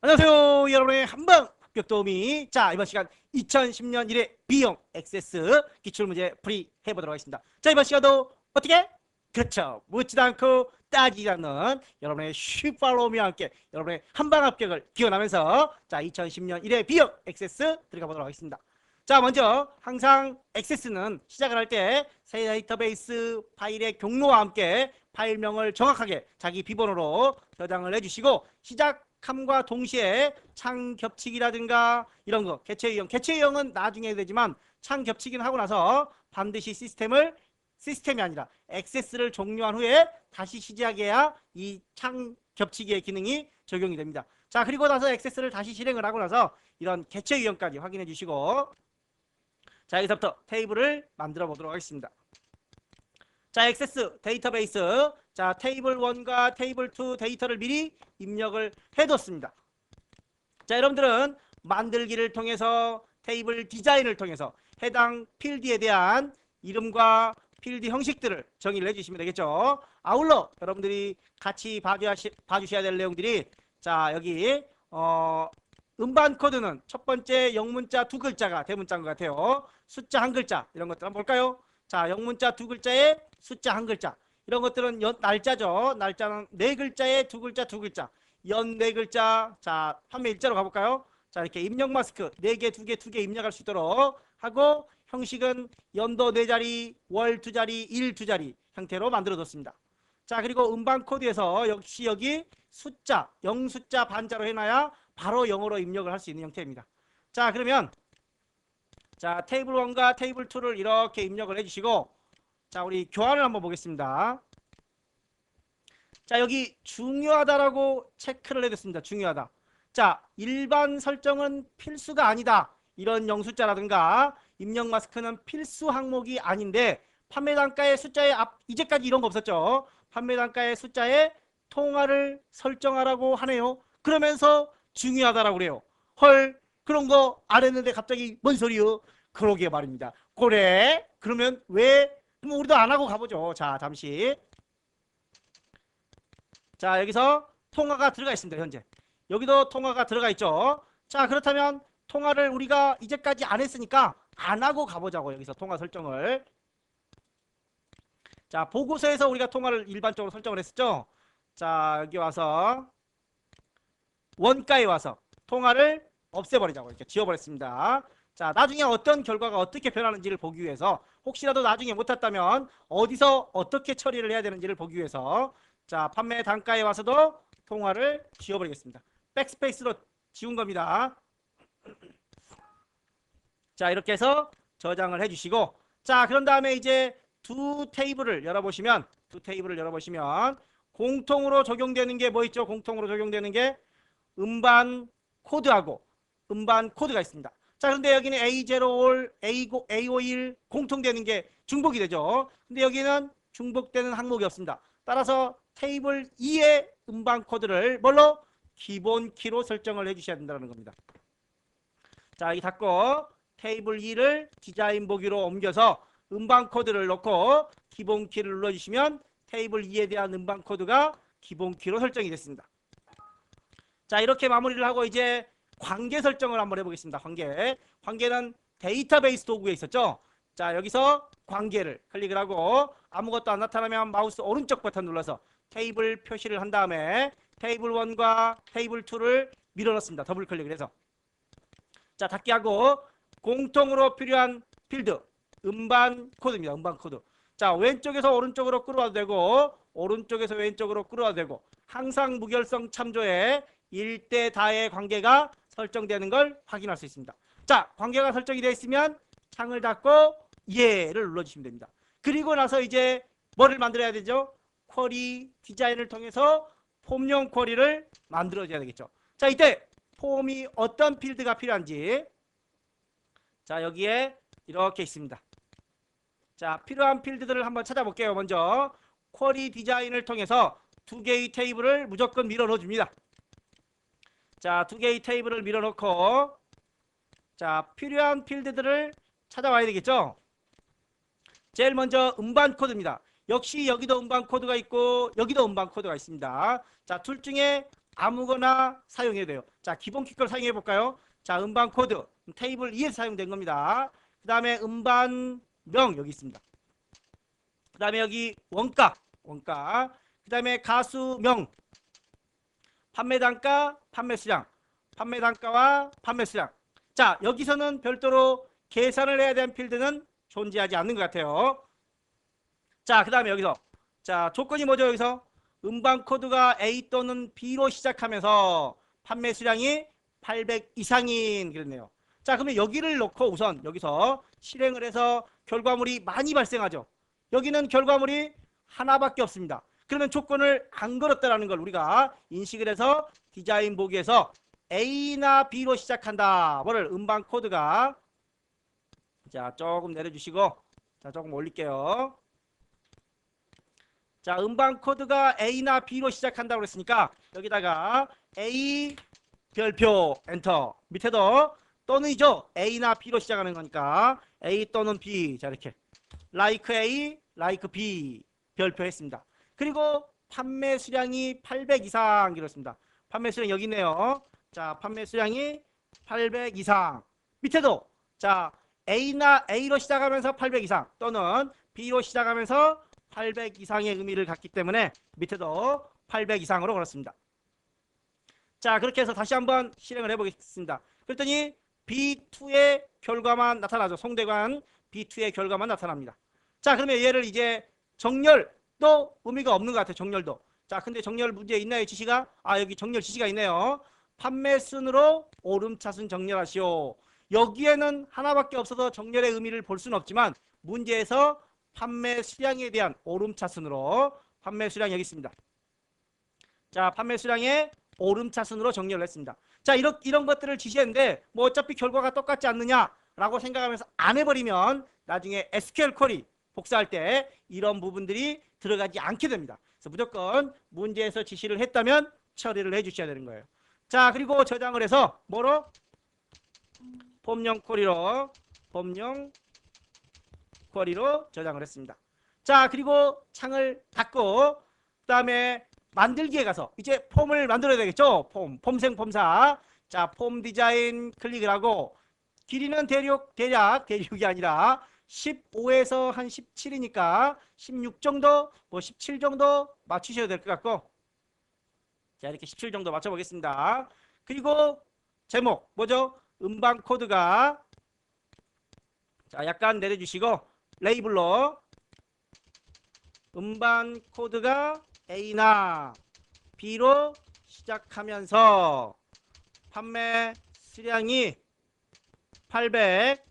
안녕하세요. 여러분의 한방 합격 도우미. 자, 이번 시간 2010년 1회 B형 액세스 기출문제 풀이 해보도록 하겠습니다. 자, 이번 시간도 어떻게? 그렇죠. 묻지도 않고 따지지 않는 여러분의 슈퍼로미와 함께 여러분의 한방 합격을 기원하면서 자, 2010년 1회 B형 액세스 들어가 보도록 하겠습니다. 자, 먼저 항상 액세스는 시작을 할 때 새 데이터베이스 파일의 경로와 함께 파일명을 정확하게 자기 비번으로 저장을 해주시고 시작함과 동시에 창 겹치기라든가 이런 거 개체 유형은 나중에 해야 되지만 창 겹치기는 하고 나서 반드시 시스템이 아니라 액세스를 종료한 후에 다시 시작해야 이 창 겹치기의 기능이 적용이 됩니다. 자, 그리고 나서 액세스를 다시 실행을 하고 나서 이런 개체 유형까지 확인해 주시고 자, 여기서부터 테이블을 만들어 보도록 하겠습니다. 자, 액세스 데이터베이스. 자, 테이블 1과 테이블 2 데이터를 미리 입력을 해뒀습니다. 자, 여러분들은 만들기를 통해서 테이블 디자인을 통해서 해당 필드에 대한 이름과 필드 형식들을 정의를 해주시면 되겠죠. 아울러 여러분들이 같이 봐주셔야 될 내용들이 자, 여기 음반 코드는 첫 번째 영문자 두 글자가 대문자인 것 같아요. 숫자 한 글자 이런 것들 한번 볼까요? 자, 영문자 두 글자에 숫자 한 글자 이런 것들은 날짜죠. 날짜는 네 글자에 두 글자 두 글자 연 네 글자. 자, 판매 일자로 가볼까요? 자, 이렇게 입력 마스크 네 개 두 개 두 개 입력할 수 있도록 하고 형식은 연도 네 자리 월 두 자리 일 두 자리 형태로 만들어뒀습니다. 자, 그리고 음반 코드에서 역시 여기 숫자 0숫자 반자로 해놔야 바로 영어로 입력을 할 수 있는 형태입니다. 자, 그러면 자, 테이블 1과 테이블 2를 이렇게 입력을 해주시고 자, 우리 교환을 한번 보겠습니다. 자, 여기 중요하다라고 체크를 해뒀습니다. 중요하다. 자, 일반 설정은 필수가 아니다. 이런 영숫자라든가 입력 마스크는 필수 항목이 아닌데 판매 단가의 숫자에 이제까지 이런 거 없었죠. 판매 단가의 숫자에 통화를 설정하라고 하네요. 그러면서 중요하다라고 그래요. 헐, 그런 거 안 했는데 갑자기 뭔 소리요? 그러게 말입니다. 그래? 그러면 왜? 그럼 우리도 안 하고 가보죠. 자, 잠시. 자, 여기서 통화가 들어가 있습니다. 현재. 여기도 통화가 들어가 있죠. 자, 그렇다면 통화를 우리가 이제까지 안 했으니까 안 하고 가보자고. 여기서 통화 설정을. 자, 보고서에서 우리가 통화를 일반적으로 설정을 했었죠. 자, 여기 와서 원가에 와서 통화를 없애버리자고 이렇게 지워버렸습니다. 자, 나중에 어떤 결과가 어떻게 변하는지를 보기 위해서 혹시라도 나중에 못했다면 어디서 어떻게 처리를 해야 되는지를 보기 위해서 자, 판매 단가에 와서도 통화를 지워버리겠습니다. 백스페이스로 지운 겁니다. 자, 이렇게 해서 저장을 해주시고 자, 그런 다음에 이제 두 테이블을 열어보시면 공통으로 적용되는 게 뭐 있죠? 공통으로 적용되는 게 음반 코드하고 음반 코드가 있습니다. 자, 그런데 여기는 A05, A51 공통되는 게 중복이 되죠. 근데 여기는 중복되는 항목이 없습니다. 따라서 테이블 2의 음반 코드를 뭘로? 기본 키로 설정을 해주셔야 된다는 겁니다. 자, 여기 닫고 테이블 2를 디자인 보기로 옮겨서 음반 코드를 넣고 기본 키를 눌러주시면 테이블 2에 대한 음반 코드가 기본 키로 설정이 됐습니다. 자, 이렇게 마무리를 하고 이제 관계 설정을 한번 해보겠습니다. 관계는 데이터베이스 도구에 있었죠. 자, 여기서 관계를 클릭을 하고 아무것도 안 나타나면 마우스 오른쪽 버튼 눌러서 테이블 표시를 한 다음에 테이블 1과 테이블 2를 밀어넣습니다. 더블 클릭을 해서. 자, 닫기 하고 공통으로 필요한 필드 음반 코드입니다. 음반 코드. 자, 왼쪽에서 오른쪽으로 끌어와도 되고 오른쪽에서 왼쪽으로 끌어와도 되고 항상 무결성 참조에 1대 다의 관계가 설정되는 걸 확인할 수 있습니다. 자, 관계가 설정이 되어 있으면 창을 닫고 예를 눌러주시면 됩니다. 그리고 나서 이제 뭐를 만들어야 되죠? 쿼리 디자인을 통해서 폼용 쿼리를 만들어줘야 되겠죠. 자, 이때 폼이 어떤 필드가 필요한지 자, 여기에 이렇게 있습니다. 자, 필요한 필드들을 한번 찾아볼게요. 먼저 쿼리 디자인을 통해서 두 개의 테이블을 무조건 밀어 넣어줍니다. 자, 두 개의 테이블을 밀어넣고 자, 필요한 필드들을 찾아와야 되겠죠. 제일 먼저 음반 코드입니다. 역시 여기도 음반 코드가 있고 여기도 음반 코드가 있습니다. 자, 둘 중에 아무거나 사용해도 돼요. 자, 기본 키 걸 사용해 볼까요? 자, 음반 코드 테이블 2에서 사용된 겁니다. 그 다음에 음반명 여기 있습니다. 그 다음에 여기 원가, 그 다음에 가수명, 판매단가, 판매수량, 판매단가와 판매수량. 자, 여기서는 별도로 계산을 해야 되는 필드는 존재하지 않는 것 같아요. 자, 그 다음에 여기서 자, 조건이 뭐죠? 여기서 음반 코드가 A 또는 B로 시작하면서 판매 수량이 800 이상인 그랬네요. 자, 그러면 여기를 놓고 우선 여기서 실행을 해서 결과물이 많이 발생하죠. 여기는 결과물이 하나밖에 없습니다. 그러면 조건을 안 걸었다라는 걸 우리가 인식을 해서 디자인 보기에서 A나 B로 시작한다. 뭐를 음반 코드가 자, 조금 내려주시고 자, 조금 올릴게요. 자, 음반 코드가 A나 B로 시작한다고 그랬으니까 여기다가 A 별표 엔터 밑에도 또는이죠. A나 B로 시작하는 거니까 A 또는 B 자 이렇게 like A, like B 별표 했습니다. 그리고 판매 수량이 800 이상 이렇습니다. 판매 수량 여기 있네요. 자, 판매 수량이 800 이상 밑에도 자 A로 시작하면서 800 이상 또는 B로 시작하면서 800 이상의 의미를 갖기 때문에 밑에도 800 이상으로 걸었습니다. 자, 그렇게 해서 다시 한번 실행을 해보겠습니다. 그랬더니 B2의 결과만 나타나죠. 송대관 B2의 결과만 나타납니다. 자, 그러면 얘를 이제 정렬도 의미가 없는 것 같아요. 정렬도. 자, 근데 정렬 문제 있나요? 지시가? 아, 여기 정렬 지시가 있네요. 판매 순으로 오름차순 정렬하시오. 여기에는 하나밖에 없어서 정렬의 의미를 볼 수는 없지만 문제에서 판매 수량에 대한 오름차순으로 판매 수량 여기 있습니다. 자, 판매 수량의 오름차순으로 정렬을 했습니다. 자, 이런 것들을 지시했는데 뭐 어차피 결과가 똑같지 않느냐라고 생각하면서 안 해버리면 나중에 SQL 쿼리 복사할 때 이런 부분들이 들어가지 않게 됩니다. 그래서 무조건 문제에서 지시를 했다면 처리를 해주셔야 되는 거예요. 자, 그리고 저장을 해서 뭐로? 폼용 쿼리로 저장을 했습니다. 자, 그리고 창을 닫고 그 다음에 만들기에 가서 이제 폼을 만들어야 되겠죠. 폼생폼사. 자, 폼 디자인 클릭을 하고 길이는 대략이 아니라 15에서 한 17이니까 16 정도, 뭐 17 정도 맞추셔도 될 것 같고 자, 이렇게 17 정도 맞춰보겠습니다. 그리고 제목 뭐죠? 음반 코드가 자, 약간 내려주시고 레이블로 음반 코드가 A나 B로 시작하면서 판매 수량이 800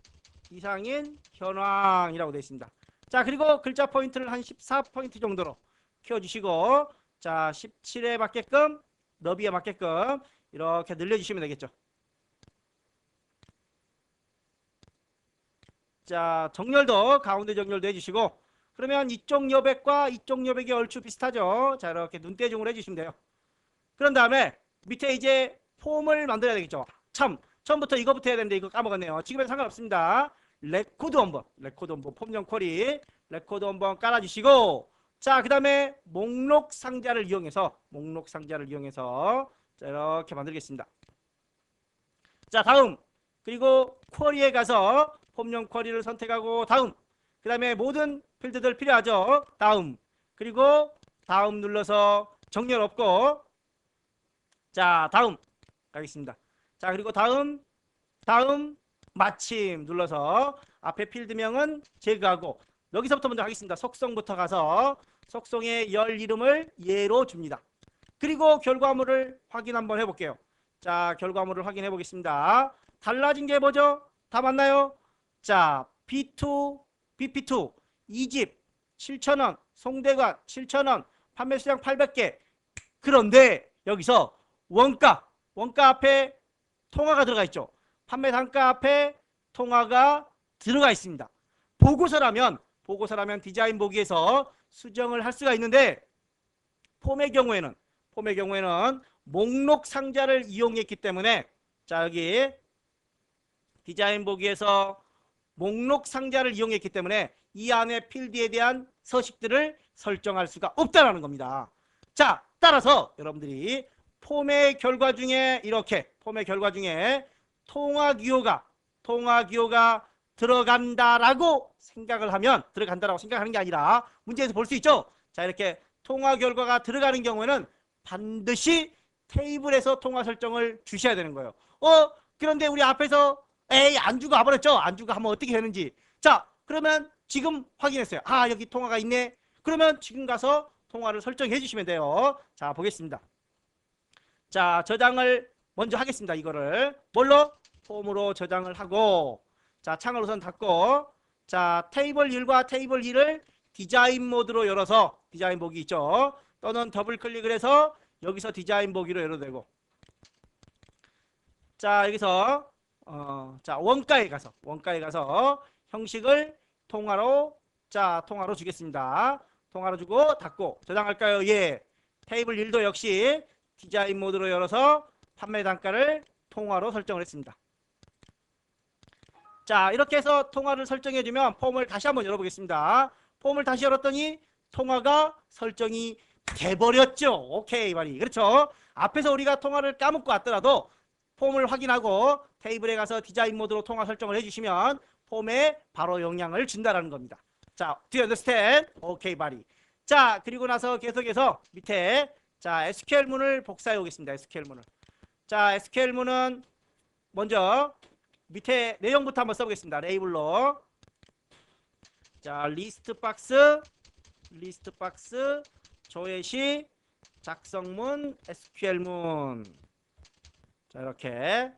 이상인 현황이라고 되어 있습니다. 자, 그리고 글자 포인트를 한 14포인트 정도로 키워주시고 자, 17에 맞게끔 너비에 맞게끔 이렇게 늘려주시면 되겠죠. 자, 정렬도 가운데 정렬도 해주시고 그러면 이쪽 여백과 이쪽 여백이 얼추 비슷하죠. 자, 이렇게 눈대중을 해주시면 돼요. 그런 다음에 밑에 이제 폼을 만들어야 되겠죠. 처음부터 이거부터 해야 되는데 이거 까먹었네요. 지금은 상관없습니다. 레코드 원본 폼용 쿼리 레코드 원본 깔아주시고 자, 그 다음에 목록 상자를 이용해서 자, 이렇게 만들겠습니다. 자, 다음 그리고 쿼리에 가서 폼용 쿼리를 선택하고 다음 그 다음에 모든 필드들 필요하죠. 다음 그리고 다음 눌러서 정렬 없고 자, 다음 가겠습니다. 자, 그리고 다음 마침 눌러서 앞에 필드명은 제거하고 여기서부터 먼저 하겠습니다. 속성부터 가서 속성의 열 이름을 예로 줍니다. 그리고 결과물을 확인 한번 해볼게요. 자, 결과물을 확인해 보겠습니다. 달라진 게 뭐죠? 다 맞나요? 자, B2, BP2 2집 7,000원, 송대관 7,000원, 판매 수량 800개. 그런데 여기서 원가 앞에 통화가 들어가 있죠. 판매 단가 앞에 통화가 들어가 있습니다. 보고서라면 디자인 보기에서 수정을 할 수가 있는데 폼의 경우에는 목록 상자를 이용했기 때문에 자, 여기 디자인 보기에서 목록 상자를 이용했기 때문에 이 안에 필드에 대한 서식들을 설정할 수가 없다는 겁니다. 자, 따라서 여러분들이 폼의 결과 중에 이렇게 폼의 결과 중에 통화기호가 들어간다라고 생각을 하면 들어간다라고 생각하는 게 아니라 문제에서 볼 수 있죠. 자, 이렇게 통화 결과가 들어가는 경우에는 반드시 테이블에서 통화 설정을 주셔야 되는 거예요. 그런데 우리 앞에서 에이 안 주고 와버렸죠. 안 주고 하면 어떻게 되는지. 자, 그러면 지금 확인했어요. 아, 여기 통화가 있네. 그러면 지금 가서 통화를 설정해 주시면 돼요. 자, 보겠습니다. 자, 저장을 먼저 하겠습니다. 이거를 뭘로? 폼으로 저장을 하고, 자, 창을 우선 닫고, 자, 테이블 1과 테이블 2를 디자인 모드로 열어서, 디자인 보기 있죠. 또는 더블 클릭을 해서 여기서 디자인 보기로 열어도 되고, 자, 여기서 자, 원가에 가서 형식을 통화로 주겠습니다. 통화로 주고 닫고 저장할까요? 예. 테이블 1도 역시 디자인 모드로 열어서 판매 단가를 통화로 설정을 했습니다. 자, 이렇게 해서 통화를 설정해 주면 폼을 다시 한번 열어보겠습니다. 폼을 다시 열었더니 통화가 설정이 돼버렸죠. 오케이 말이. 그렇죠. 앞에서 우리가 통화를 까먹고 왔더라도 폼을 확인하고 테이블에 가서 디자인 모드로 통화 설정을 해주시면 폼에 바로 영향을 준다라는 겁니다. 자, do you understand? 오케이 말이. 자, 그리고 나서 계속해서 밑에 자, SQL 문을 복사해 오겠습니다. SQL 문을. 자, SQL 문은 먼저 밑에 내용부터 한번 써보겠습니다. 레이블로. 자, 리스트 박스, 조회시, 작성문, SQL문. 자, 이렇게.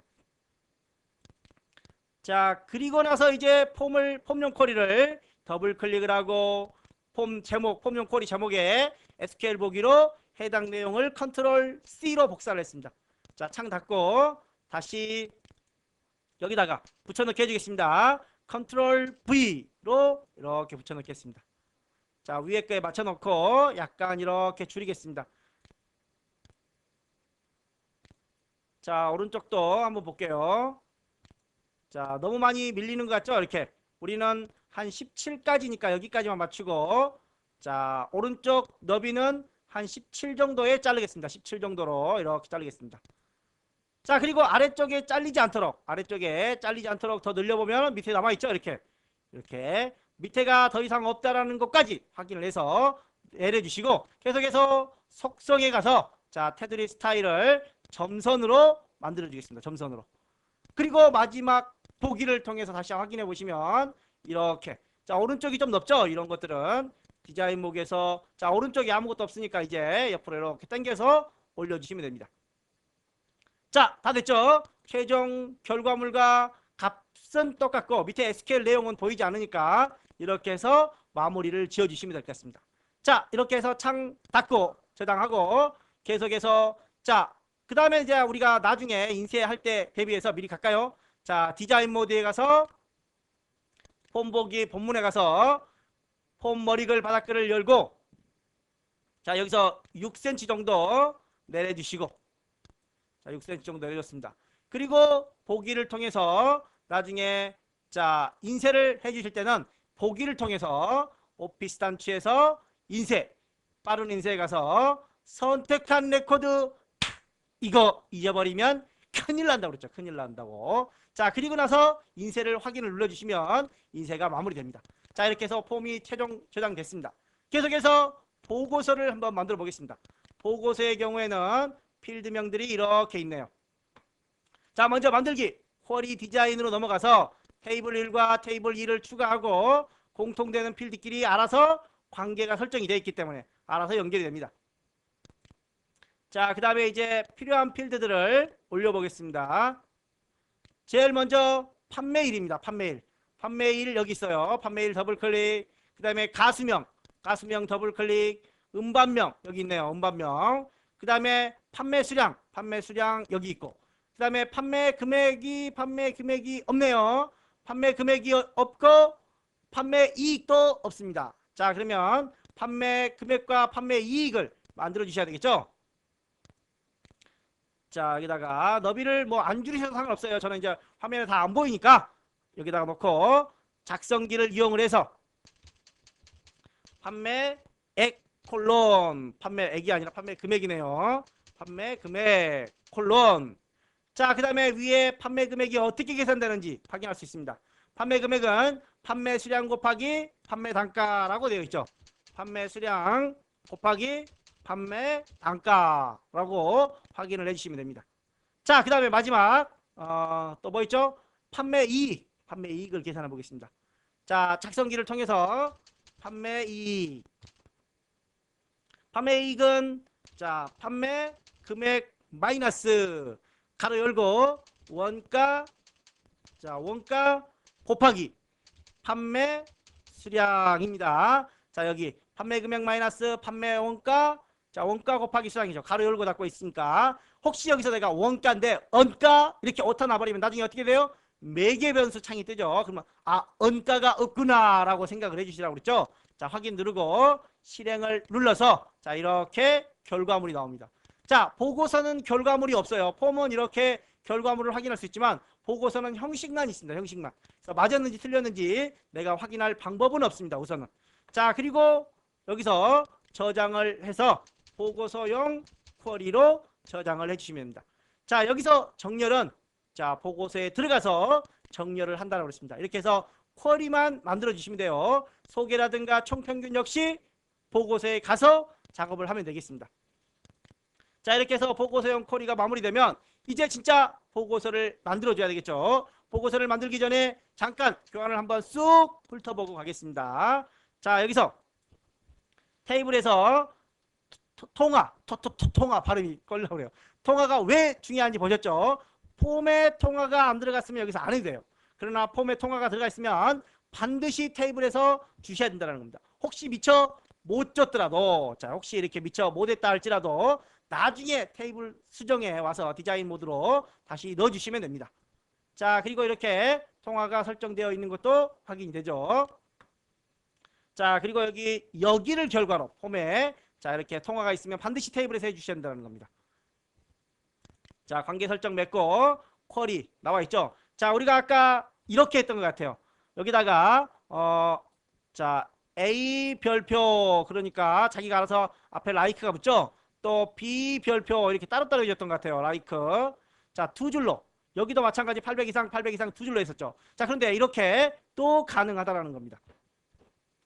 자, 그리고 나서 이제 폼용 쿼리를 더블 클릭을 하고 폼 제목, 폼용 쿼리 제목에 SQL 보기로 해당 내용을 컨트롤 C로 복사를 했습니다. 자, 창 닫고 다시 여기다가 붙여넣기 해주겠습니다. 컨트롤 V로 이렇게 붙여넣겠습니다. 자, 위에 거에 맞춰놓고 약간 이렇게 줄이겠습니다. 자, 오른쪽도 한번 볼게요. 자, 너무 많이 밀리는 것 같죠? 이렇게 우리는 한 17까지니까 여기까지만 맞추고, 자, 오른쪽 너비는 한 17 정도에 자르겠습니다. 17 정도로 이렇게 자르겠습니다. 자, 그리고 아래쪽에 잘리지 않도록 더 늘려보면 밑에 남아있죠? 이렇게 밑에가 더 이상 없다라는 것까지 확인을 해서 내려주시고, 계속해서 속성에 가서 자, 테두리 스타일을 점선으로 만들어 주겠습니다. 점선으로. 그리고 마지막 보기를 통해서 다시 확인해 보시면 이렇게, 자, 오른쪽이 좀 넓죠? 이런 것들은 디자인 목에서 자, 오른쪽에 아무것도 없으니까 이제 옆으로 이렇게 당겨서 올려주시면 됩니다. 자, 다 됐죠? 최종 결과물과 값은 똑같고 밑에 SQL 내용은 보이지 않으니까 이렇게 해서 마무리를 지어주시면 될 것 같습니다. 자, 이렇게 해서 창 닫고 저장하고 계속해서, 자, 그 다음에 이제 우리가 나중에 인쇄할 때 대비해서 미리 갈까요? 자, 디자인 모드에 가서 폼 보기 본문에 가서 폼 머리글 바닥글을 열고, 자, 여기서 6cm 정도 내려주시고, 자, 6cm 정도 내려줬습니다. 그리고 보기를 통해서 나중에 자, 인쇄를 해주실 때는 보기를 통해서 오피스 단추에서 인쇄, 빠른 인쇄에 가서 선택한 레코드 이거 잊어버리면 큰일 난다고 그랬죠. 큰일 난다고. 자, 그리고 나서 인쇄를 확인을 눌러주시면 인쇄가 마무리됩니다. 자, 이렇게 해서 폼이 최종 저장됐습니다. 계속해서 보고서를 한번 만들어 보겠습니다. 보고서의 경우에는 필드명들이 이렇게 있네요. 자, 먼저 만들기. 쿼리 디자인으로 넘어가서 테이블 1과 테이블 2를 추가하고 공통되는 필드끼리 알아서 관계가 설정이 되어 있기 때문에 알아서 연결이 됩니다. 자, 그 다음에 이제 필요한 필드들을 올려보겠습니다. 제일 먼저 판매일입니다. 판매일 여기 있어요. 판매일 더블클릭. 그 다음에 가수명 더블클릭. 음반명 여기 있네요. 음반명. 그 다음에 판매수량 여기 있고, 그 다음에 판매 금액이 없네요. 판매 금액이 없고 판매 이익도 없습니다. 자, 그러면 판매 금액과 판매 이익을 만들어 주셔야 되겠죠. 자, 여기다가 너비를 뭐 안 줄이셔도 상관없어요. 저는 이제 화면에 다 안 보이니까 여기다가 놓고 작성기를 이용을 해서 판매액 콜론, 판매액이 아니라 판매 금액이네요. 판매 금액 콜론. 자, 그 다음에 위에 판매 금액이 어떻게 계산되는지 확인할 수 있습니다. 판매 금액은 판매 수량 곱하기 판매 단가라고 되어 있죠. 판매 수량 곱하기 판매 단가라고 확인을 해주시면 됩니다. 자, 그 다음에 마지막 또 뭐 있죠? 판매 이익, 판매 이익을 계산해 보겠습니다. 자, 작성기를 통해서 판매 이익, 판매 이익은 자, 판매 금액 마이너스 가로 열고 원가, 자, 원가 곱하기 판매 수량입니다. 자, 여기 판매 금액 마이너스 판매 원가, 자, 원가 곱하기 수량이죠. 가로 열고 닫고 있으니까 혹시 여기서 내가 원가인데 언가 이렇게 오타 나버리면 나중에 어떻게 돼요? 매개 변수 창이 뜨죠. 그러면 아, 언가가 없구나 라고 생각을 해주시라고 그랬죠. 자, 확인 누르고 실행을 눌러서 자, 이렇게 결과물이 나옵니다. 자, 보고서는 결과물이 없어요. 폼은 이렇게 결과물을 확인할 수 있지만 보고서는 형식만 있습니다. 형식만. 그래서 맞았는지 틀렸는지 내가 확인할 방법은 없습니다. 우선은. 자, 그리고 여기서 저장을 해서 보고서용 쿼리로 저장을 해주시면 됩니다. 자, 여기서 정렬은 자, 보고서에 들어가서 정렬을 한다고 그랬습니다. 이렇게 해서 쿼리만 만들어 주시면 돼요. 소개라든가 총평균 역시 보고서에 가서 작업을 하면 되겠습니다. 자, 이렇게 해서 보고서용 쿼리가 마무리되면 이제 진짜 보고서를 만들어 줘야 되겠죠. 보고서를 만들기 전에 잠깐 교환을 한번 쑥 훑어보고 가겠습니다. 자, 여기서 테이블에서 통화 발음이 걸려고 그래요. 통화가 왜 중요한지 보셨죠? 폼에 통화가 안 들어갔으면 여기서 안 해도 돼요. 그러나 폼에 통화가 들어가 있으면 반드시 테이블에서 주셔야 된다는 겁니다. 혹시 미처 못 줬더라도, 자, 혹시 이렇게 미처 못했다 할지라도 나중에 테이블 수정에 와서 디자인 모드로 다시 넣어주시면 됩니다. 자, 그리고 이렇게 통화가 설정되어 있는 것도 확인이 되죠. 자, 그리고 여기를 결과로 폼에 자, 이렇게 통화가 있으면 반드시 테이블에서 해주셔야 된다는 겁니다. 자, 관계 설정 맺고 쿼리 나와 있죠. 자, 우리가 아까 이렇게 했던 것 같아요. 여기다가 자, A 별표, 그러니까 자기가 알아서 앞에 라이크가 붙죠. 또 B 별표 이렇게 따로따로 해줬던 것 같아요. 라이크. 자, 두 줄로. 여기도 마찬가지 800 이상 800 이상 두 줄로 했었죠. 자, 그런데 이렇게 또 가능하다라는 겁니다.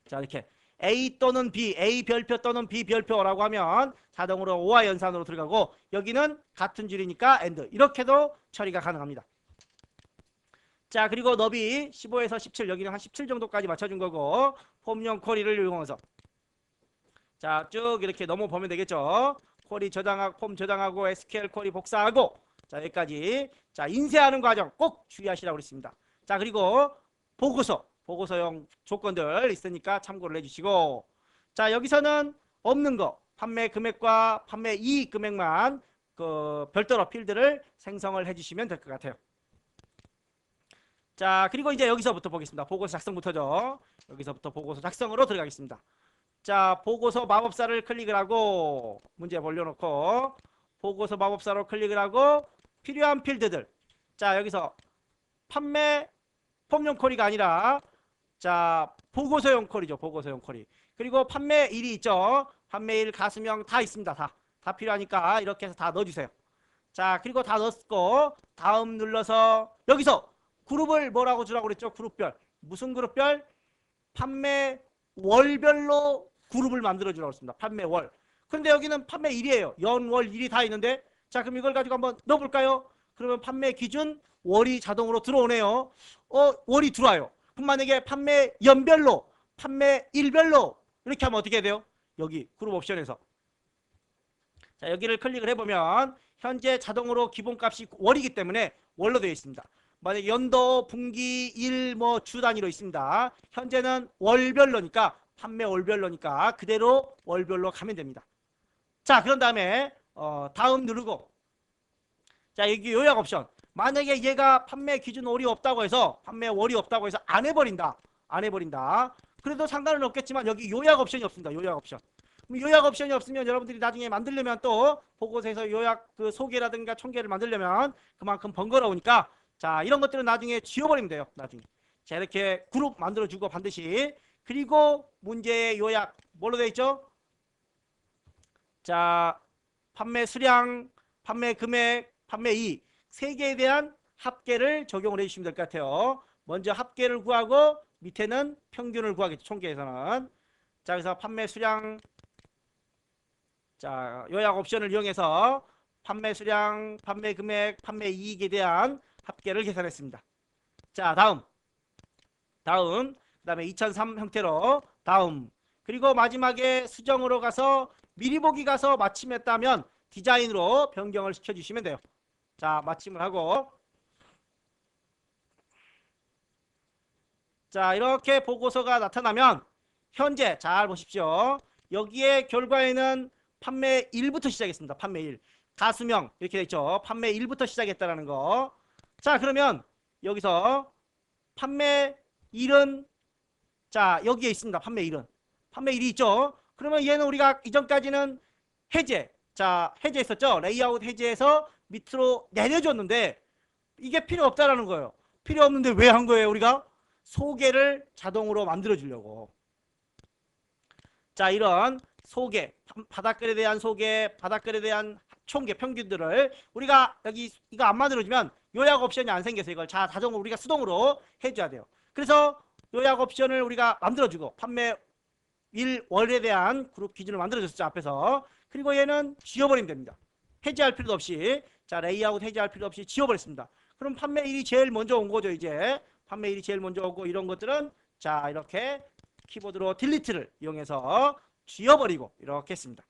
자, 이렇게 A 또는 B, A 별표 또는 B 별표라고 하면 자동으로 O와 연산으로 들어가고, 여기는 같은 줄이니까 AND, 이렇게도 처리가 가능합니다. 자, 그리고 너비 15에서 17, 여기는 한 17 정도까지 맞춰준 거고, 폼용 쿼리를 이용해서 자, 쭉 이렇게 넘어보면 되겠죠. 쿼리 저장하고, 폼 저장하고, SQL 쿼리 복사하고, 자, 여기까지. 자, 인쇄하는 과정 꼭 주의하시라고 그랬습니다. 자, 그리고 보고서용 조건들 있으니까 참고를 해주시고, 자, 여기서는 없는 거 판매 금액과 판매 이익 금액만 그 별도로 필드를 생성을 해주시면 될 것 같아요. 자, 그리고 이제 여기서부터 보겠습니다. 보고서 작성부터죠. 여기서부터 보고서 작성으로 들어가겠습니다. 자, 보고서 마법사를 클릭을 하고 문제 벌려놓고 보고서 마법사로 클릭을 하고 필요한 필드들, 자, 여기서 판매 폼용 쿼리가 아니라 자, 보고서용 쿼리죠. 보고서용 쿼리. 그리고 판매일이 있죠. 판매일, 가수명 다 있습니다. 다 필요하니까 이렇게 해서 다 넣어주세요. 자, 그리고 다 넣었고 다음 눌러서 여기서 그룹을 뭐라고 주라고 그랬죠? 그룹별. 무슨 그룹별? 판매 월별로 그룹을 만들어 주라고 했습니다. 판매 월. 근데 여기는 판매일이에요. 연, 월, 일이 다 있는데, 자, 그럼 이걸 가지고 한번 넣어볼까요? 그러면 판매 기준 월이 자동으로 들어오네요. 월이 들어와요. 그럼 만약에 판매 연별로, 판매 일별로 이렇게 하면 어떻게 돼요? 여기 그룹 옵션에서 자, 여기를 클릭을 해보면 현재 자동으로 기본값이 월이기 때문에 월로 되어 있습니다. 만약에 연도, 분기, 일, 뭐 주 단위로 있습니다. 현재는 월별로니까, 판매 월별로니까 그대로 월별로 가면 됩니다. 자, 그런 다음에 다음 누르고, 자, 여기 요약 옵션. 만약에 얘가 판매 기준 월이 없다고 해서, 판매 월이 없다고 해서 안 해버린다. 그래도 상관은 없겠지만 여기 요약 옵션이 없습니다. 요약 옵션. 요약 옵션이 없으면 여러분들이 나중에 만들려면 또 보고서에서 요약 그 소개라든가 총계를 만들려면 그만큼 번거로우니까, 자, 이런 것들은 나중에 지워버리면 돼요. 나중에. 자, 이렇게 그룹 만들어주고 반드시. 그리고 문제의 요약 뭘로 되어 있죠? 자, 판매 수량, 판매 금액, 판매 이익 세 개에 대한 합계를 적용을 해주시면 될 것 같아요. 먼저 합계를 구하고 밑에는 평균을 구하겠죠. 총계에서는. 자, 그래서 판매 수량, 자, 요약 옵션을 이용해서 판매 수량, 판매 금액, 판매 이익에 대한 합계를 계산했습니다. 자, 다음, 그 다음에 2003 형태로 다음, 그리고 마지막에 수정으로 가서 미리 보기 가서 마침했다면 디자인으로 변경을 시켜주시면 돼요. 자, 마침을 하고, 자, 이렇게 보고서가 나타나면 현재 잘 보십시오. 여기에 결과에는 판매 1부터 시작했습니다. 판매 1. 가수명 이렇게 돼 있죠. 판매 1부터 시작했다라는 거. 자, 그러면 여기서 판매 1은 자, 여기에 있습니다. 판매 1은. 판매 1이 있죠. 그러면 얘는 우리가 이전까지는 해제. 자, 해제했었죠. 레이아웃 해제해서 밑으로 내려줬는데 이게 필요 없다라는 거예요. 필요 없는데 왜 한 거예요, 우리가? 소개를 자동으로 만들어 주려고. 자, 이런 소개, 바닥글에 대한 소개, 바닥글에 대한 총계 평균들을 우리가 여기 이거 안 만들어주면 요약 옵션이 안 생겨서 이걸 자동으로 우리가 수동으로 해줘야 돼요. 그래서 요약 옵션을 우리가 만들어주고 판매 월에 대한 그룹 기준을 만들어줬죠, 앞에서. 그리고 얘는 지워버리면 됩니다. 해제할 필요도 없이. 자, 레이아웃 해제할 필요 없이 지워버렸습니다. 그럼 판매 1이 제일 먼저 온 거죠, 이제. 판매 1이 제일 먼저 오고 이런 것들은 자, 이렇게 키보드로 딜리트를 이용해서 지워버리고 이렇게 했습니다.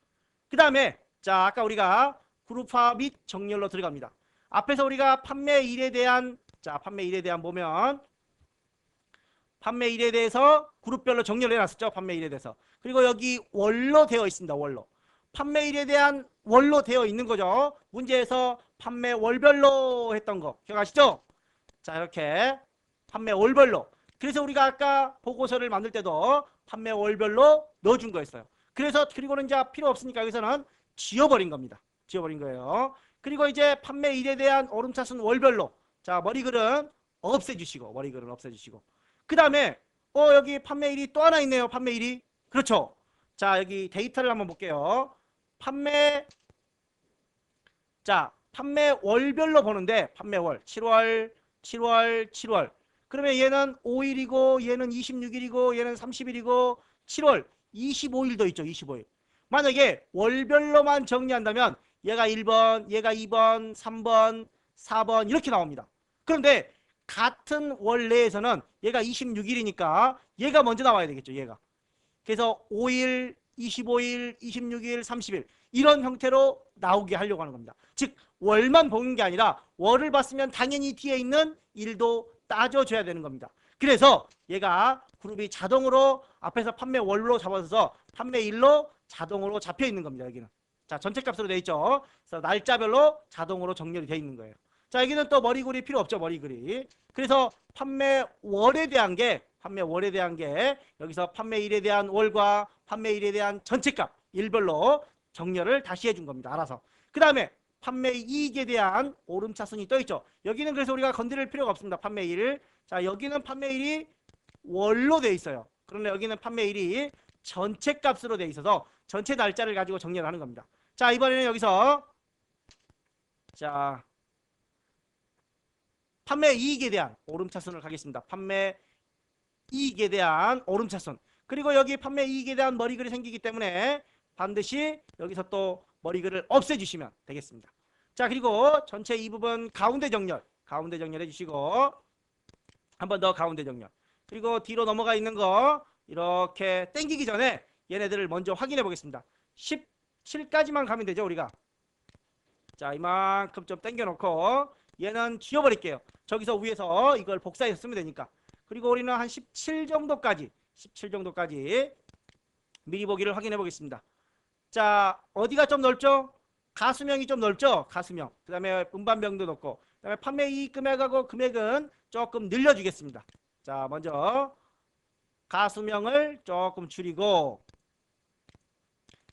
그 다음에 자, 아까 우리가 그룹화 및 정렬로 들어갑니다. 앞에서 우리가 판매 1에 대한 자, 판매 1에 대한 보면 판매 1에 대해서 그룹별로 정렬을 해놨었죠. 판매 1에 대해서. 그리고 여기 월로 되어 있습니다. 월로. 판매 1에 대한 월로 되어 있는 거죠. 문제에서 판매 월별로 했던 거 기억하시죠? 자, 이렇게 판매 월별로. 그래서 우리가 아까 보고서를 만들 때도 판매 월별로 넣어준 거였어요. 그래서 그리고는 이제 필요 없으니까 여기서는 지워버린 겁니다. 지워버린 거예요. 그리고 이제 판매 1에 대한 오름차순 월별로. 자, 머리글은 없애주시고 머리글은 없애주시고. 그 다음에 여기 판매 1이 또 하나 있네요. 판매 1이. 그렇죠. 자, 여기 데이터를 한번 볼게요. 판매 월별로 보는데 판매 월 7월 그러면 얘는 5일이고 얘는 26일이고 얘는 30일이고 7월 25일도 있죠. 25일. 만약에 월별로만 정리한다면 얘가 1번, 얘가 2번, 3번, 4번 이렇게 나옵니다. 그런데 같은 월 내에서는 얘가 26일이니까 얘가 먼저 나와야 되겠죠. 얘가. 그래서 5일, 25일, 26일, 30일 이런 형태로 나오게 하려고 하는 겁니다. 즉 월만 보는 게 아니라 월을 봤으면 당연히 뒤에 있는 일도 따져줘야 되는 겁니다. 그래서 얘가 그룹이 자동으로 앞에서 판매 월로 잡아서 판매 일로 자동으로 잡혀 있는 겁니다. 여기는. 자, 전체 값으로 되어 있죠. 그래서 날짜별로 자동으로 정렬이 되어 있는 거예요. 자, 여기는 또 머리글이 필요 없죠. 머리글이. 그래서 판매 월에 대한 게 여기서 판매 일에 대한 월과 판매 일에 대한 전체값 일별로 정렬을 다시 해준 겁니다. 알아서. 그 다음에 판매 이익에 대한 오름차순이 떠 있죠. 여기는 그래서 우리가 건드릴 필요가 없습니다. 판매 일. 자, 여기는 판매 일이 월로 되어 있어요. 그런데 여기는 판매 일이 전체 값으로 되어 있어서 전체 날짜를 가지고 정렬을 하는 겁니다. 자, 이번에는 여기서 자, 판매 이익에 대한 오름차순을 가겠습니다. 판매 이익에 대한 오름차순. 그리고 여기 판매 이익에 대한 머리글이 생기기 때문에 반드시 여기서 또 머리글을 없애주시면 되겠습니다. 자, 그리고 전체 이 부분 가운데 정렬 해주시고 한 번 더 가운데 정렬. 그리고 뒤로 넘어가 있는 거 이렇게 땡기기 전에 얘네들을 먼저 확인해 보겠습니다. 17까지만 가면 되죠, 우리가. 자, 이만큼 좀 땡겨 놓고 얘는 지워버릴게요. 저기서 위에서 이걸 복사해서 쓰면 되니까. 그리고 우리는 한 17 정도까지 미리 보기를 확인해 보겠습니다. 자, 어디가 좀 넓죠? 가수명이 좀 넓죠? 가수명. 그 다음에 음반명도 높고. 그 다음에 판매 이익 금액하고 금액은 조금 늘려주겠습니다. 자, 먼저 가수명을 조금 줄이고,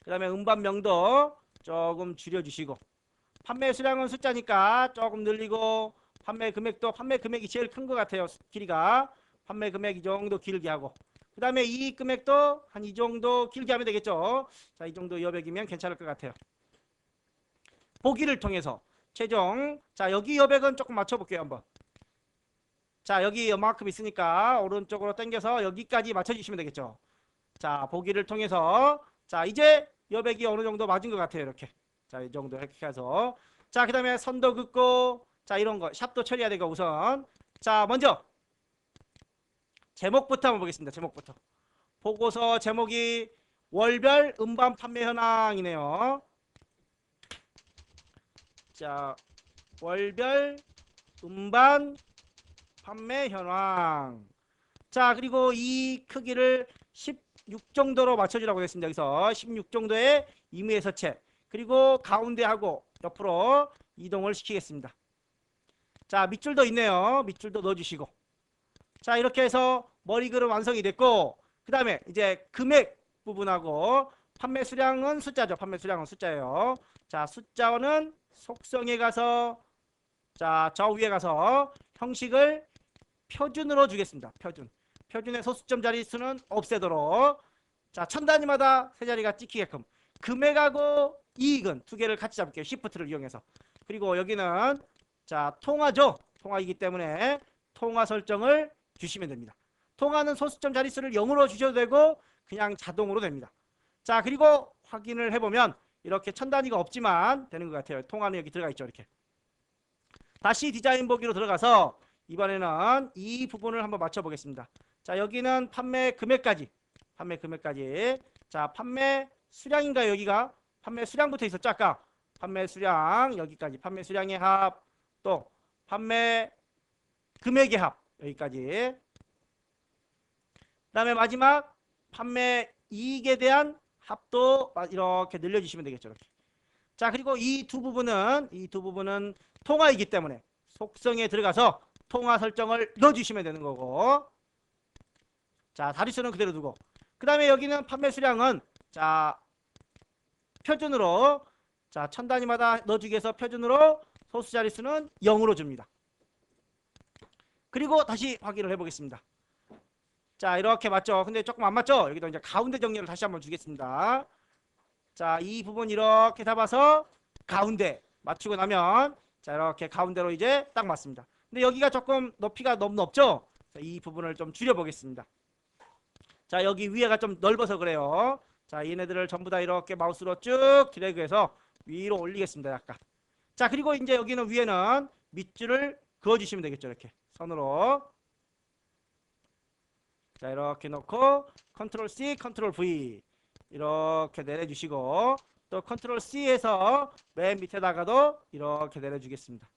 그 다음에 음반명도 조금 줄여주시고, 판매 수량은 숫자니까 조금 늘리고, 판매 금액이 제일 큰 것 같아요. 길이가. 판매 금액 이 정도 길게 하고, 그 다음에 이익 금액도 한 이 정도 길게 하면 되겠죠. 자, 이 정도 여백이면 괜찮을 것 같아요. 보기를 통해서 최종 자 여기 여백은 조금 맞춰볼게요 한번. 자 여기 요만큼 있으니까 오른쪽으로 당겨서 여기까지 맞춰주시면 되겠죠. 자 보기를 통해서 자 이제 여백이 어느 정도 맞은 것 같아요. 이렇게 자 이 정도 이렇게 해서 자 그 다음에 선도 긋고 자 이런 거 샵도 처리해야 되고 우선 자 먼저 제목부터 한번 보겠습니다. 제목부터 보고서 제목이 월별 음반 판매 현황이네요. 자 월별 음반 판매 현황. 자 그리고 이 크기를 16 정도로 맞춰주라고 했습니다. 여기서 16 정도의 임의의 서체 그리고 가운데하고 옆으로 이동을 시키겠습니다. 자 밑줄도 있네요. 밑줄도 넣어주시고 자 이렇게 해서 머리글은 완성이 됐고 그 다음에 이제 금액 부분하고 판매 수량은 숫자죠. 판매 수량은 숫자예요. 자 숫자는 속성에 가서 자 저 위에 가서 형식을 표준으로 주겠습니다. 표준의 소수점 자릿수는 없애도록 자 천 단위마다 세 자리가 찍히게끔 금액하고 이익은 두 개를 같이 잡을게요. 시프트를 이용해서. 그리고 여기는 자 통화죠. 통화이기 때문에 통화 설정을 주시면 됩니다. 통화는 소수점 자릿수를 0으로 주셔도 되고 그냥 자동으로 됩니다. 자 그리고 확인을 해보면 이렇게 천 단위가 없지만 되는 것 같아요. 통화는 여기 들어가 있죠. 이렇게 다시 디자인 보기로 들어가서 이번에는 이 부분을 한번 맞춰 보겠습니다. 자 여기는 판매 금액까지 자 판매 수량인가요? 여기가 판매 수량부터 있었죠. 아까 판매 수량 여기까지 판매 수량의 합 또 판매 금액의 합 여기까지 그 다음에 마지막 판매 이익에 대한 합도 이렇게 늘려주시면 되겠죠. 이렇게. 자 그리고 이 두 부분은 통화이기 때문에 속성에 들어가서 통화 설정을 넣어주시면 되는 거고 자 자릿수는 그대로 두고 그 다음에 여기는 판매 수량은 자 표준으로 자 천 단위마다 넣어주기 위해서 표준으로 소수 자릿수는 0으로 줍니다. 그리고 다시 확인을 해보겠습니다. 자 이렇게 맞죠? 근데 조금 안 맞죠? 여기도 이제 가운데 정렬을 다시 한번 주겠습니다. 자 이 부분 이렇게 잡아서 가운데 맞추고 나면 자 이렇게 가운데로 이제 딱 맞습니다. 근데 여기가 조금 높이가 너무 높죠? 자, 이 부분을 좀 줄여 보겠습니다. 자 여기 위에가 좀 넓어서 그래요. 자 얘네들을 전부 다 이렇게 마우스로 쭉 드래그해서 위로 올리겠습니다. 약간. 자 그리고 이제 여기는 위에는 밑줄을 그어주시면 되겠죠. 이렇게 선으로 자 이렇게 놓고 컨트롤 C 컨트롤 V 이렇게 내려주시고 또 컨트롤 C에서 맨 밑에다가도 이렇게 내려주겠습니다.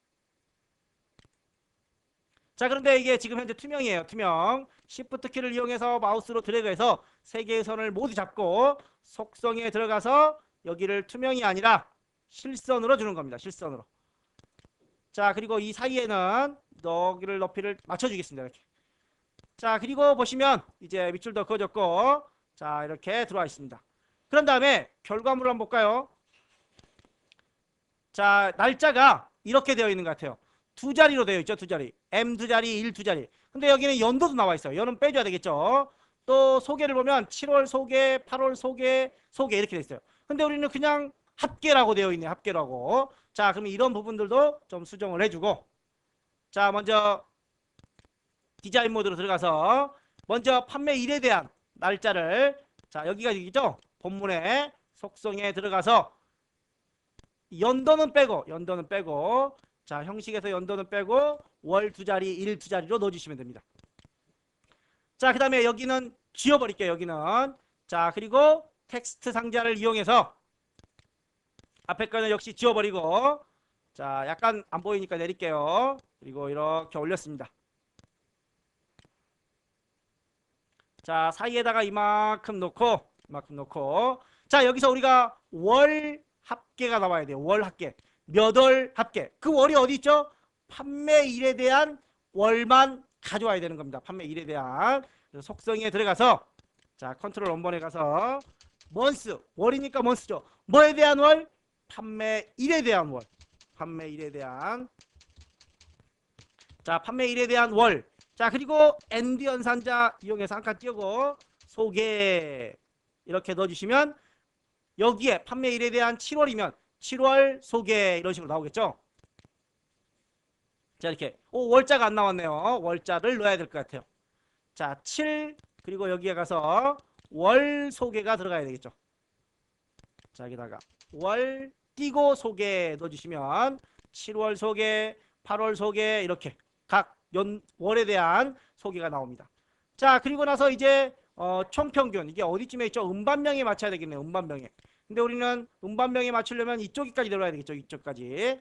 자 그런데 이게 지금 현재 투명이에요. 투명. Shift 키를 이용해서 마우스로 드래그해서 세 개의 선을 모두 잡고 속성에 들어가서 여기를 투명이 아니라 실선으로 주는 겁니다. 실선으로. 자 그리고 이 사이에는 여기를 높이를 맞춰주겠습니다. 이렇게. 자 그리고 보시면 이제 밑줄도 그어졌고 자 이렇게 들어와 있습니다. 그런 다음에 결과물을 한번 볼까요? 자 날짜가 이렇게 되어 있는 것 같아요. 두 자리로 되어 있죠. 두 자리. M 두 자리, 1 두 자리. 근데 여기는 연도도 나와 있어요. 연은 빼줘야 되겠죠. 또 소개를 보면 7월 소개, 8월 소개, 소개 이렇게 되어 있어요. 근데 우리는 그냥 합계라고 되어 있네요. 합계라고. 자 그럼 이런 부분들도 좀 수정을 해주고 자 먼저 디자인 모드로 들어가서 먼저 판매일에 대한 날짜를 자 여기가 있죠. 본문의 속성에 들어가서 연도는 빼고 자 형식에서 연도는 빼고 월 두 자리, 일 두 자리로 넣어주시면 됩니다. 자 그 다음에 여기는 지워버릴게요. 여기는 자 그리고 텍스트 상자를 이용해서 앞에 거는 역시 지워버리고 자 약간 안 보이니까 내릴게요. 그리고 이렇게 올렸습니다. 자 사이에다가 이만큼 놓고 자 여기서 우리가 월 합계가 나와야 돼요. 월 합계 몇 월 합계 그 월이 어디 있죠? 판매일에 대한 월만 가져와야 되는 겁니다. 판매일에 대한 그래서 속성에 들어가서 자 컨트롤 원본에 가서 먼스 월이니까 먼스죠. 뭐에 대한 월? 판매일에 대한 월 판매일에 대한 자 판매일에 대한 월 자 그리고 엔드 연산자 이용해서 한 칸 띄우고 소개 이렇게 넣어주시면 여기에 판매일에 대한 7월이면 7월 소개 이런 식으로 나오겠죠. 자, 이렇게 월자가 안 나왔네요. 월자를 넣어야 될 것 같아요. 자, 7 그리고 여기에 가서 월 소개가 들어가야 되겠죠. 자, 여기다가 월 띄고 소개 넣어주시면 7월 소개, 8월 소개 이렇게 각 월에 대한 소개가 나옵니다. 자, 그리고 나서 이제 총평균 이게 어디쯤에 있죠? 음반명에 맞춰야 되겠네요. 음반명에. 근데 우리는 음반명에 맞추려면 이쪽까지 내려와야 되겠죠. 이쪽까지.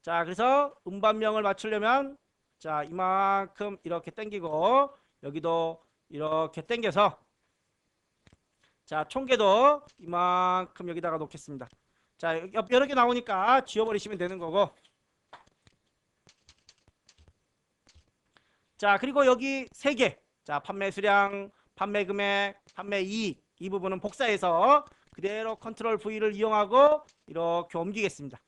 자, 그래서 음반명을 맞추려면 자, 이만큼 이렇게 당기고 여기도 이렇게 당겨서 자, 총계도 이만큼 여기다가 놓겠습니다. 자, 여러 개 나오니까 지워버리시면 되는 거고. 자, 그리고 여기 3개. 자, 판매 수량, 판매 금액, 판매 이익 이 부분은 복사해서 그대로 컨트롤 V를 이용하고 이렇게 옮기겠습니다.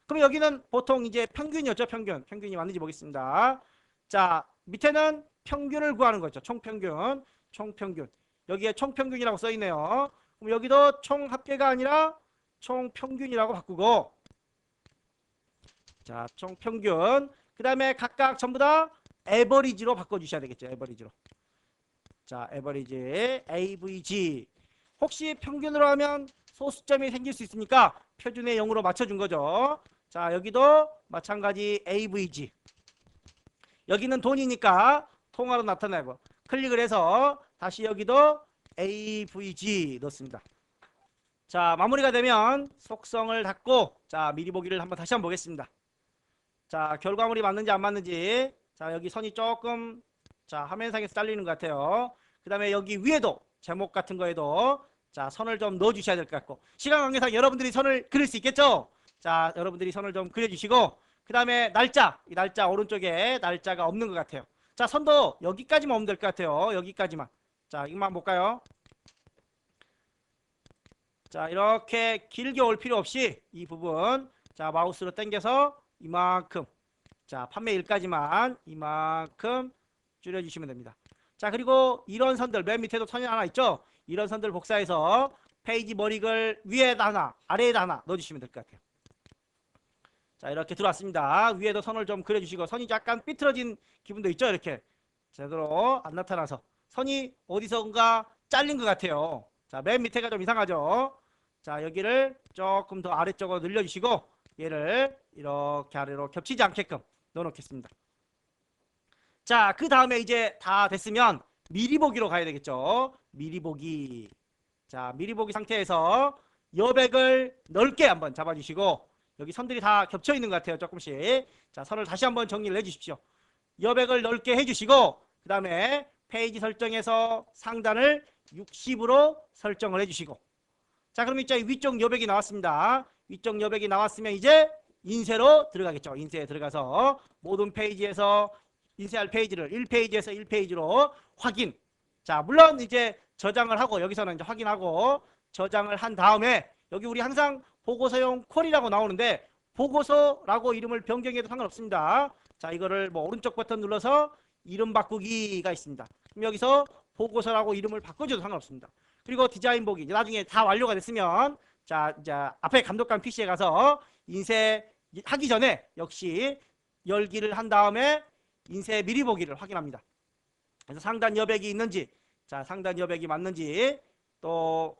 그럼 여기는 보통 이제 평균이었죠. 평균이 맞는지 보겠습니다. 자, 밑에는 평균을 구하는 거죠. 총평균. 여기에 총평균이라고 써 있네요. 그럼 여기도 총합계가 아니라 총평균이라고 바꾸고 자, 총평균 그 다음에 각각 전부 다 에버리지로 바꿔주셔야 되겠죠. 에버리지로. 자, 에버리지 AVG 혹시 평균으로 하면 소수점이 생길 수 있으니까 표준의 0으로 맞춰준 거죠. 자, 여기도 마찬가지 AVG 여기는 돈이니까 통화로 나타나고 클릭을 해서 다시 여기도 AVG 넣습니다. 자, 마무리가 되면 속성을 닫고 자, 미리 보기를 다시 한번 보겠습니다. 자, 결과물이 맞는지 안 맞는지 자, 여기 선이 조금 자, 화면상에서 잘리는 것 같아요. 그 다음에 여기 위에도 제목 같은 거에도 자, 선을 좀 넣어 주셔야 될 것 같고 시간 관계상 여러분들이 선을 그릴 수 있겠죠? 자, 여러분들이 선을 좀 그려주시고 그 다음에 날짜 이 날짜 오른쪽에 날짜가 없는 것 같아요. 자, 선도 여기까지만 오면 될 것 같아요. 여기까지만. 자, 이것만 볼까요? 자, 이렇게 길게 올 필요 없이 이 부분 자, 마우스로 당겨서 이만큼 자, 판매일까지만 이만큼 줄여주시면 됩니다. 자, 그리고 이런 선들 맨 밑에도 선이 하나 있죠? 이런 선들 복사해서 페이지 머리글 위에다 하나 아래에다 하나 넣어주시면 될 것 같아요. 자, 이렇게 들어왔습니다. 위에도 선을 좀 그려주시고 선이 약간 삐뚤어진 기분도 있죠? 이렇게 제대로 안 나타나서 선이 어디선가 잘린 것 같아요. 자, 맨 밑에가 좀 이상하죠? 자, 여기를 조금 더 아래쪽으로 늘려주시고 얘를 이렇게 아래로 겹치지 않게끔 넣어놓겠습니다. 자, 그 다음에 이제 다 됐으면 미리 보기로 가야 되겠죠? 미리 보기. 자, 미리 보기 상태에서 여백을 넓게 한번 잡아주시고 여기 선들이 다 겹쳐 있는 것 같아요. 조금씩. 자, 선을 다시 한번 정리를 해주십시오. 여백을 넓게 해주시고 그 다음에 페이지 설정에서 상단을 60으로 설정을 해주시고 자, 그럼 이제 위쪽 여백이 나왔습니다. 위쪽 여백이 나왔으면 이제 인쇄로 들어가겠죠. 인쇄에 들어가서 모든 페이지에서 인쇄할 페이지를 1페이지에서 1페이지로 확인. 자, 물론 이제 저장을 하고 여기서는 이제 확인하고 저장을 한 다음에 여기 우리 항상 보고서용 콜이라고 나오는데 보고서라고 이름을 변경해도 상관없습니다. 자, 이거를 뭐 오른쪽 버튼 눌러서 이름 바꾸기가 있습니다. 그럼 여기서 보고서라고 이름을 바꿔줘도 상관없습니다. 그리고 디자인 보기 나중에 다 완료가 됐으면 자, 이제 앞에 감독관 PC에 가서 인쇄하기 전에 역시 열기를 한 다음에 인쇄 미리 보기를 확인합니다. 그래서 상단 여백이 있는지 자, 상단 여백이 맞는지 또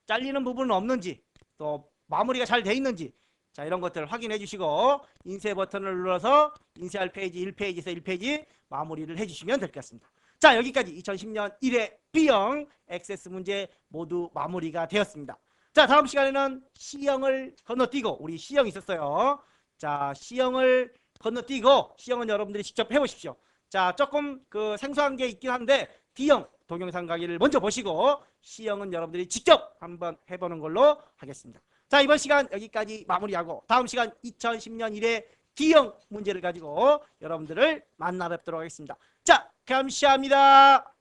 잘리는 부분은 없는지 또 마무리가 잘 돼 있는지 자, 이런 것들을 확인해 주시고 인쇄 버튼을 눌러서 인쇄할 페이지 1페이지에서 1페이지 마무리를 해주시면 될 것 같습니다. 자, 여기까지 2010년 1회 B형 액세스 문제 모두 마무리가 되었습니다. 자, 다음 시간에는 C형을 건너뛰고 우리 C형 있었어요. 자, C형을 건너뛰고 C형은 여러분들이 직접 해보십시오. 자, 조금 그 생소한 게 있긴 한데 D형 동영상 강의를 먼저 보시고 C형은 여러분들이 직접 한번 해보는 걸로 하겠습니다. 자, 이번 시간 여기까지 마무리하고 다음 시간 2010년 1회 D형 문제를 가지고 여러분들을 만나 뵙도록 하겠습니다. 자, 감사합니다.